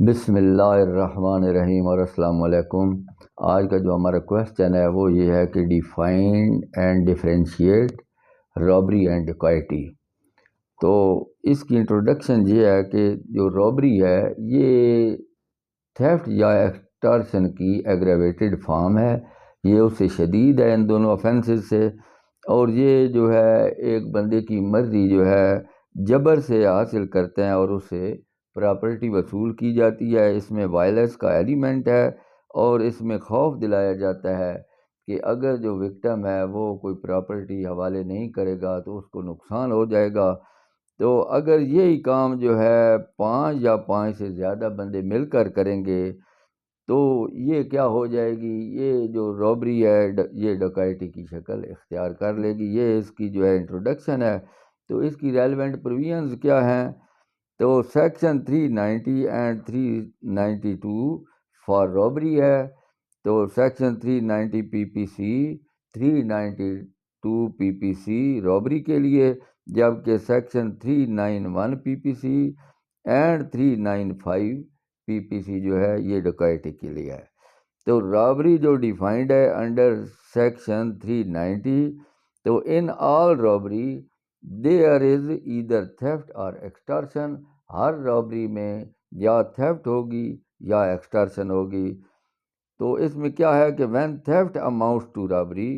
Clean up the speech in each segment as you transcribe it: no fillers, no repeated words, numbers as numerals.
بسم اللہ الرحمن الرحیم اور السلام علیکم۔ آج کا جو ہمارا کویسچن ہے وہ یہ ہے کہ define and differentiate robbery and ڈکیتی۔ تو اس کی انٹروڈکشن یہ ہے کہ جو رابری ہے یہ تھیفٹ یا ایکسٹارشن کی ایگریویٹڈ فارم ہے، یہ اس سے شدید ہے ان دونوں آفینسز سے، اور یہ جو ہے ایک بندے کی مرضی جو ہے جبر سے حاصل کرتے ہیں اور اسے پراپرٹی وصول کی جاتی ہے۔ اس میں وائلنس کا ایلیمنٹ ہے اور اس میں خوف دلایا جاتا ہے کہ اگر جو وکٹم ہے وہ کوئی پراپرٹی حوالے نہیں کرے گا تو اس کو نقصان ہو جائے گا۔ تو اگر یہی کام جو ہے 5 یا 5 سے زیادہ بندے مل کر کریں گے تو یہ کیا ہو جائے گی، یہ جو رابری ہے یہ ڈکیتی کی شکل اختیار کر لے گی۔ یہ اس کی جو ہے انٹروڈکشن ہے۔ تو اس کی ریلیونٹ پروویژنز کیا ہیں؟ تو سیکشن 390 اینڈ 392 فار رابری ہے۔ تو سیکشن 390 پی پی سی، 392 پی پی سی رابری کے لیے، جبکہ section 391 P P C and 395 پی پی سی جو ہے یہ ڈکیتی کے لیے ہے۔ تو رابری جو ڈیفائنڈ ہے انڈر سیکشن 390، تو in all robbery there is either theft اور ایکسٹارشن، ہر رابری میں یا تھیفٹ ہوگی یا ایکسٹارشن ہوگی۔ تو اس میں کیا ہے کہ when theft amounts to robbery,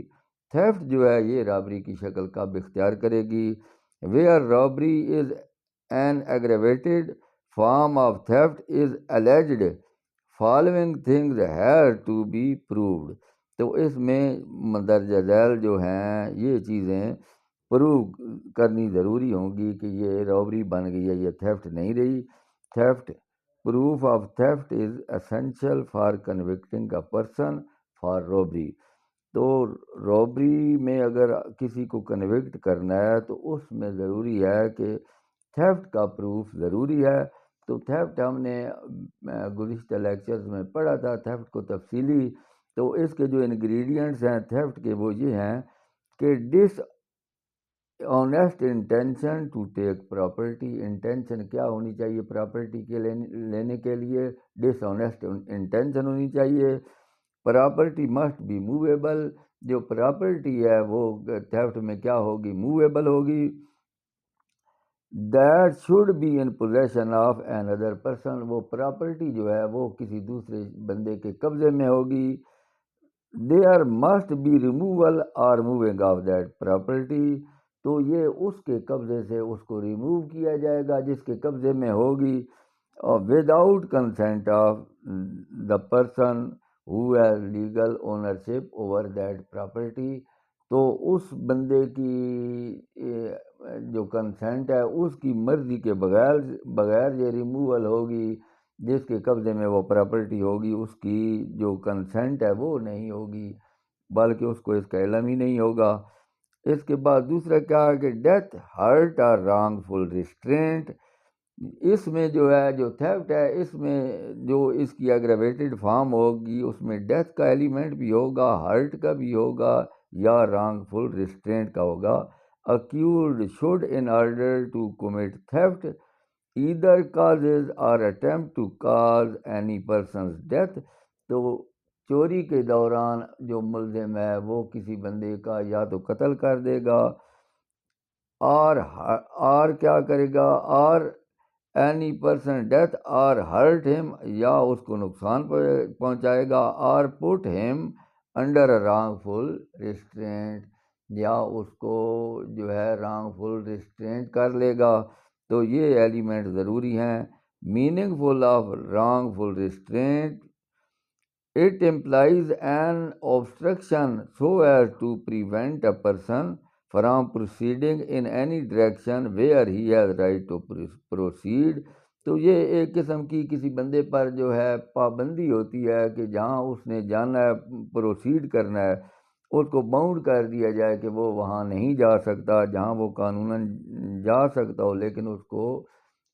theft جو ہے یہ رابری کی شکل کب اختیار کرے گی؟ Where robbery is an aggravated form of theft is alleged following things have to be proved۔ تو اس میں مندرجہ ذیل جو ہیں یہ چیزیں پروو کرنی ضروری ہوں گی کہ یہ رابری بن گئی ہے، یہ تھیفٹ نہیں رہی۔ Theft proof of theft is essential for convicting a person for robbery. تو رابری میں اگر کسی کو کنوکٹ کرنا ہے تو اس میں ضروری ہے کہ تھیفٹ کا پروف ضروری ہے۔ تو تھیفٹ ہم نے گزشتہ لیکچرز میں پڑھا تھا تھیفٹ کو تفصیلی۔ تو اس کے جو انگریڈینٹس ہیں تھیفٹ کے وہ یہ ہیں کہ dishonest intention to take property, intention کیا ہونی چاہیے پراپرٹی کے لینے کے لیے؟ ڈس آنیسٹ انٹینشن ہونی چاہیے۔ پراپرٹی مسٹ بی موویبل، جو پراپرٹی ہے وہ تھیفٹ میں کیا ہوگی؟ موویبل ہوگی۔ That should be in possession of an other person, وہ پراپرٹی جو ہے وہ کسی دوسرے بندے کے قبضے میں ہوگی۔ دیئر مسٹ بی ریموول اور موونگ آف دیٹ پراپرٹی، تو یہ اس کے قبضے سے اس کو ریموو کیا جائے گا جس کے قبضے میں ہوگی، without consent of the person who has legal ownership over that property. تو اس بندے کی جو کنسینٹ ہے اس کی مرضی کے بغیر یہ ریموول ہوگی، جس کے قبضے میں وہ پراپرٹی ہوگی اس کی جو کنسینٹ ہے وہ نہیں ہوگی، بلکہ اس کو اس کا علم ہی نہیں ہوگا۔ اس کے بعد دوسرا کیا ہے کہ ڈیتھ، ہرٹ اور رانگ فل ریسٹرینٹ۔ اس میں جو ہے جو تھیفٹ ہے اس میں جو اس کی ایگریویٹڈ فارم ہوگی اس میں ڈیتھ کا ایلیمنٹ بھی ہوگا، ہرٹ کا بھی ہوگا یا رانگ فل ریسٹرینٹ کا ہوگا۔ accused should in order to commit theft either causes or attempt to cause any person's death۔ تو چوری کے دوران جو ملزم ہے وہ کسی بندے کا یا تو قتل کر دے گا اور کیا کرے گا، اور اینی پرسن ڈیتھ اور ہرٹ ہم، یا اس کو نقصان پہنچائے گا، اور put him under a wrongful restraint, یا اس کو جو ہے رانگ فل ریسٹرینٹ کر لے گا۔ تو یہ ایلیمنٹ ضروری ہیں۔ Meaning full of wrongful restraint, it implies an obstruction so as to prevent a person from proceeding in any direction where he has right to proceed۔ تو یہ ایک قسم کی کسی بندے پر جو ہے پابندی ہوتی ہے کہ جہاں اس نے جانا ہے، پروسیڈ کرنا ہے، اس کو باؤنڈ کر دیا جائے کہ وہ وہاں نہیں جا سکتا جہاں وہ قانوناً جا سکتا ہو، لیکن اس کو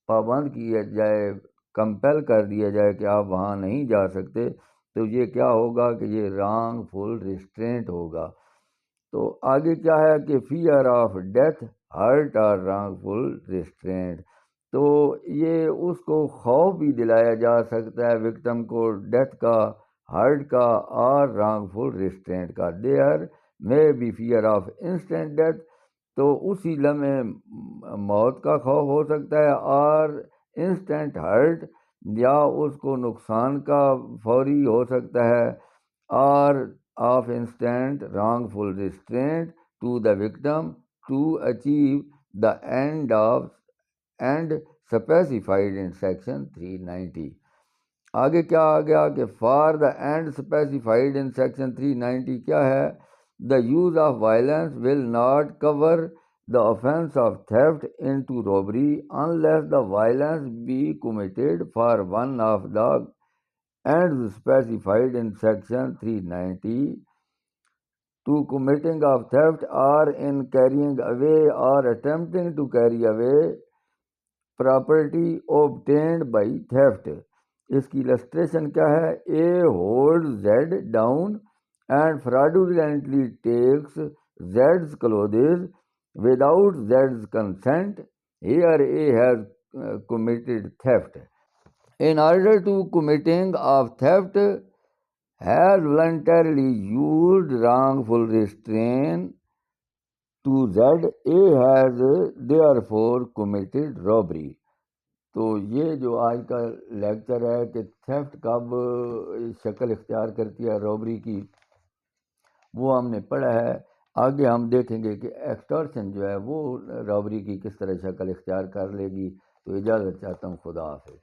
پابند کیا جائے، کمپیل کر دیا جائے کہ آپ وہاں نہیں جا سکتے۔ تو یہ کیا ہوگا کہ یہ رانگ فل ریسٹرینٹ ہوگا۔ تو آگے کیا ہے کہ فیئر آف ڈیتھ، ہرٹ اور رانگ فل ریسٹرینٹ۔ تو یہ اس کو خوف بھی دلایا جا سکتا ہے وکٹم کو ڈیتھ کا، ہرٹ کا اور رانگ فل ریسٹرینٹ کا. There may be fear of instant death, تو اسی لمحے موت کا خوف ہو سکتا ہے، اور انسٹنٹ ہرٹ یا اس کو نقصان کا فوری ہو سکتا ہے، اور of instant wrongful restraint to the victim to achieve the end specified in section 390. آگے کیا آ گیا کہ for the end specified in section 390 کیا ہے؟ The use of violence will not cover the offense of theft into robbery unless the violence be committed for one of the ends specified in section 390 to committing of theft or in carrying away or attempting to carry away property obtained by theft. اس کی illustration کیا ہے؟ A holds Z down and fraudulently takes Z's clothes without Z's consent. Here A has committed theft. In order to committing of theft, has voluntarily used wrongful restraint to Z, A has therefore committed robbery. تو یہ جو آج کا lecture ہے کہ theft کب شکل اختیار کرتی ہے رابری کی، وہ ہم نے پڑھا ہے. آگے ہم دیکھیں گے کہ ایکسٹورشن جو ہے وہ رابری کی کس طرح شکل اختیار کر لے گی. تو اجازت چاہتا ہوں، خدا حافظ.